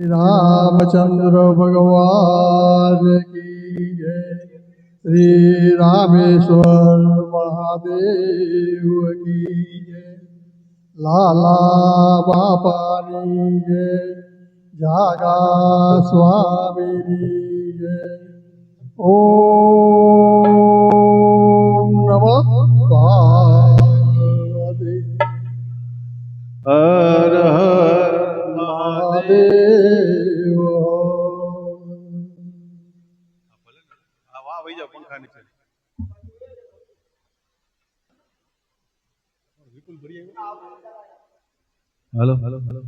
रामचंद्र भगवान की जय। श्री रामेश्वर महादेव की जय। लाला बापानी जय। जागा स्वामी जय। ओम नमः पार्वती। हर हर महादेव। हेलो हेलो हेलो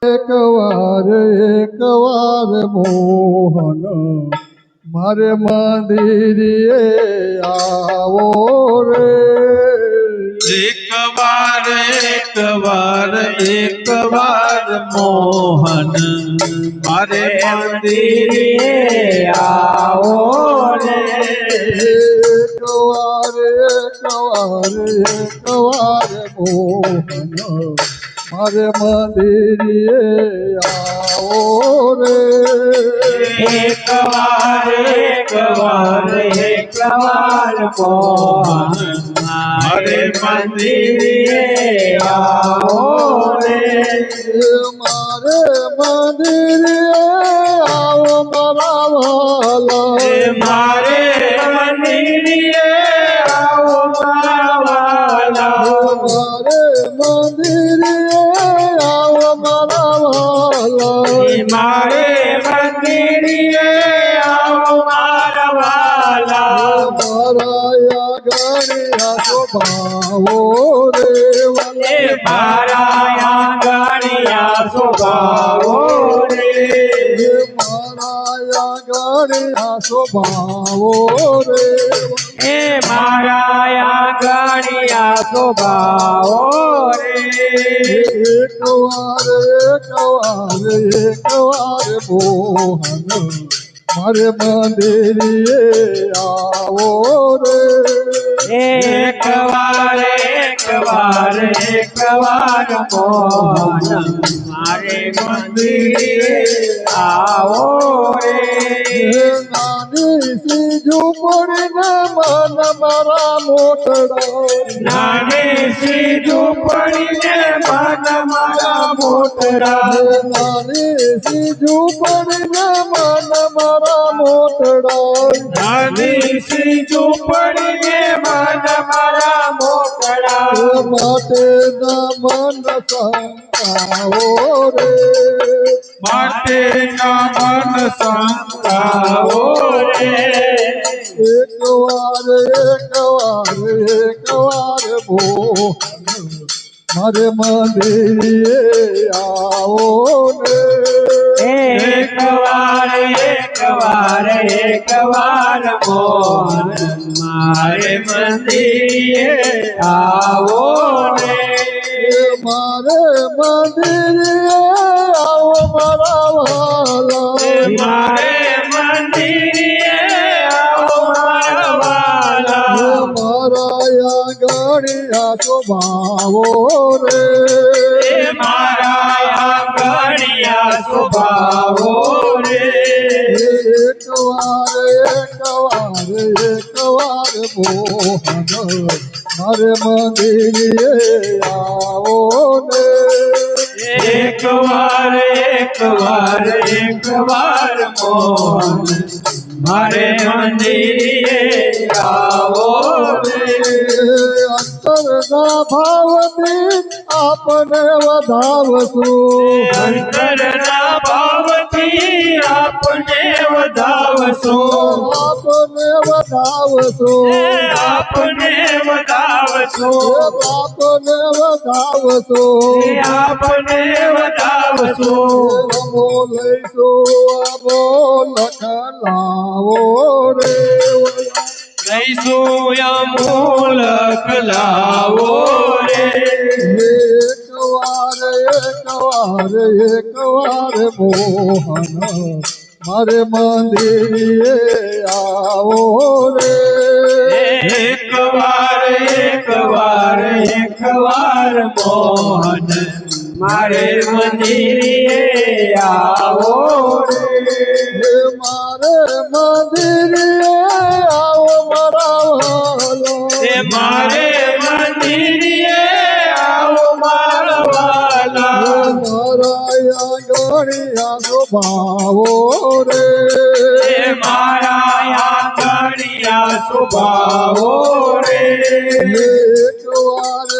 एक વાર મોહન મારે મંદિરે આવો રે। एक बार मोहन मारे मंदिरे आओ रे। एक વાર મોહन મારે મંદિરે આવો રે। एक बार मोहन मारे मंदिरे आओ रे। મારે મંદિરે આવો મારા વાલા। मारे मंदिरे आओ मारा वाला। મારે મંદિરે આવો મારા વાલા। मारे मंदिरे आओ मारा वाला। મારા ગણ્યા સ્વભાવો રે વાલા। मारा गणिया स्वभावो रे। મારા ગણ્યા સ્વભાવો રે हे मारा गणिया स्वभावो रे। એક વાર મોહન મારે મંદિરે આવો રે। एक बार मोहन मारे मंदिरे आओ रे। નાની સી ઝૂંપડીને મન મારા મોટડા। નાની સી ઝૂંપડીને મન મારા મોટડા। નાની સી ઝૂંપડીને મન મારા મોટડા। નાની સી ઝૂંપડીને મન મારા મોટડા। માટે ના મન સંતાવો રે। માટે ના મન સંતાવો રે। એક વાર મોહન મારે મંદિરે આવો રે। એક વાર મોહન મારે મંદિરે આવો રે। મારે મંદિરે આવો મારા વાલા। મારે મંદિરે આવો મારા વાલા। મારા ગણ્યા સ્વભાવો રે। મારા ગણિયા સ્વભાવો રે। એક વાર મોહન મારે મંદિરે આવો ને। એક વાર મોહન મારે મંદિરે આવો રે। અંતરના ભાવથી આપને વધાવશું। અંતરના ભાવથી આપને વધાવશું। આપને વધાવશું। આપને વધાવશું। આપને વધાવશું। આપને વધાવશું। અમો લઈશું અમો લખલાવો રે। લઈશું અમૂલક લાવો રે। એક વાર મોહન મારે મંદિરે આવો રે એક વાર મોહન મારે મંદિરે આવો રે હે મારે મંદિરે આવો મારા વાલા મારે મંદિરે આવો મારા વાલા મારા ગણિયા સ્વભાવો રે મારા આંગણિયા સ્વભાવો રે એક વાર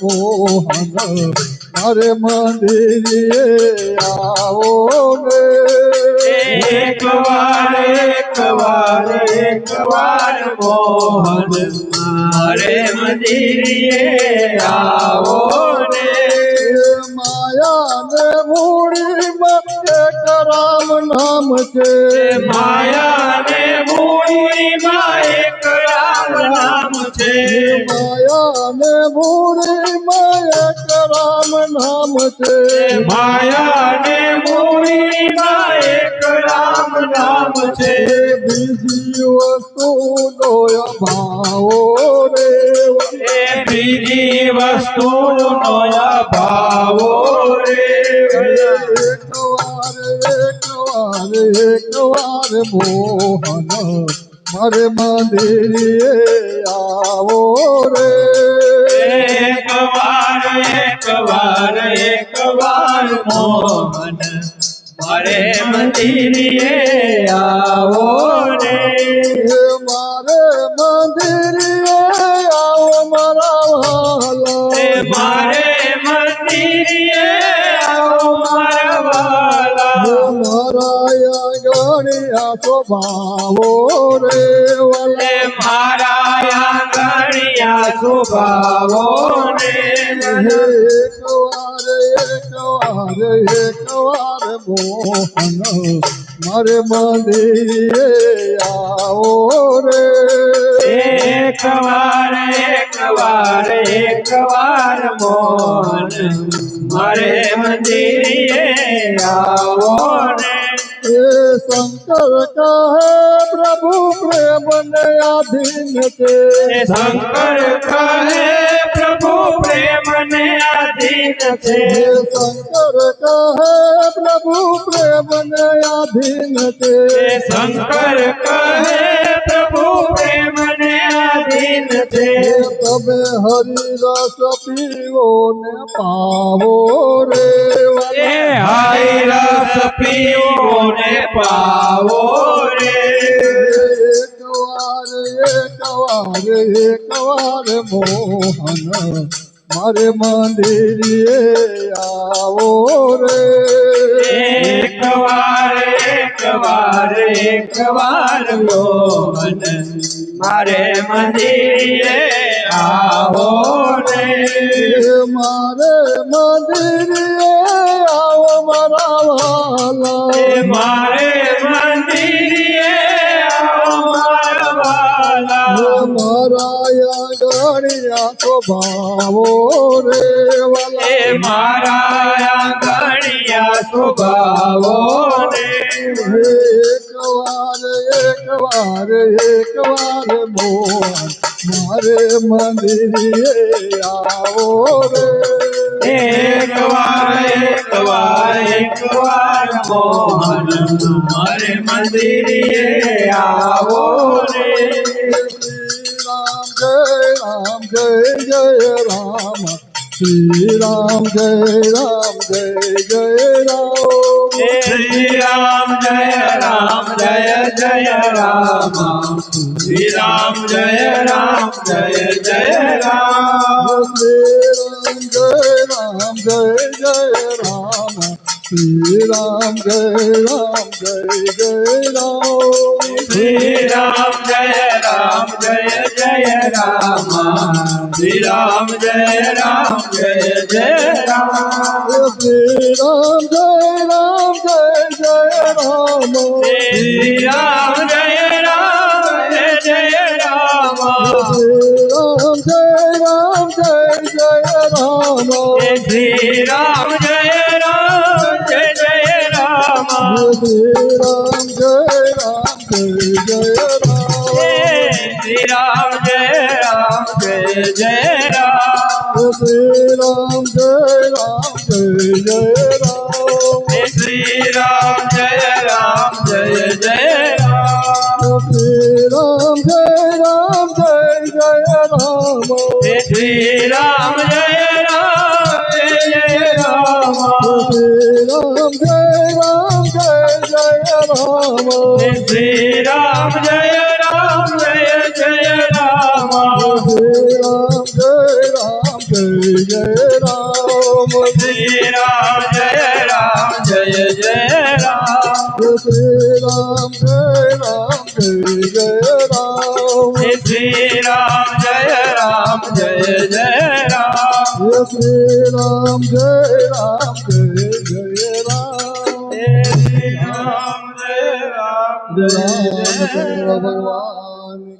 મોહન મારે મંદિરે આવો રે એક વાર મોહન મારે મંદિરે આવો રે માયા ને મૂડીમાં એક રામ નામ છે માયા ને મૂડીમાં એક રામ નામ છે માયા ને મૂડીમાં એક રામ નામ છે માયા ને મૂડીમાં એક રામ નામ છે બીજી વસ્તુનો અભાવો રે એ બીજી વસ્તુનો અભાવો રે એક વાર મોહન મારે મંદિરે આવો રે એક વાર મોહન મારે મંદિરે આવો રે મારે મંદિરે આવો મારા વાલા મારે મંદિરે આવો મારા વાલા મારા ગણિયા સ્વભાવો રે વાલા મારા આંગણિયા સ્વભાવો રે એક વાર મોહન મારે મંદિરે આવો રે એક વાર મોહન મારે મંદિરે આવો રે એ શંકર કહે પ્રભુ પ્રેમ ને આધીન છે શંકર કહે પ્રભુ પ્રેમ ને આધીન છે શંકર કહે પ્રભુ પ્રેમ ને આધીન છે શંકર કહે પ્રભુ પ્રેમ ને આધીન છે તમે હરિરસ પીવો ને પાવો રે એ હાય રસ પીવો ને પાવો રે એક વાર મોહન મારે મંદિરે આવો રે એક વાર મોહન મારે મંદિરે આવો રે મારે મંદિરે આવો મારા વાલા મારે મંદિરે આવો મારા વાલા મારા ગણિયા સ્વભાવો રે વાલા મારા આંગણિયા સ્વભાવો રે એક વાર મોહન મારે મંદિરે આવો રે એક વાર મોહન મારે મંદિરે આવો રે રામ જય રામ શ્રી રામ જય રામ શ્રી રામ જય રામ જય રામ શ્રી રામ જય રામ જય રામ શ્રી રામ જય રામ શ્રી રામ જય રામ જય રામ શ્રી રામ જય રામ જય રામ શ્રી રામ જય રામ શ્રી રામ જય રામ જય રામ શ્રી રામ જય રામ શ્રી રામ જય રામ જય Shri Ram Jai Ram Jai Jai Ram. Shri Ram Jai Ram Jai Jai Ram. Shri Ram Jai Ram Jai Jai Ram. Shri Ram Jai Ram Jai Jai Ram. Shri Ram Jai Ram Jai Jai Ram. Shri Ram Jai Ram Jai Jai Ram. Shri Ram Jai Ram Jai Jai Ram. Shri Ram Jai Ram Jai Jai Ram. Shri Ram Jai Ram Jai Jai Ram. Shri Ram Jai Ram Jai Jai Ram. Shri Ram Jai Ram Jai Jai Ram. Shri Ram Jai Ram Jai Jai Ram. Shri Ram Jai Ram Jai Jai Ram. Shri Ram Jai Ram Jai Jai Ram Ram. Bhagwan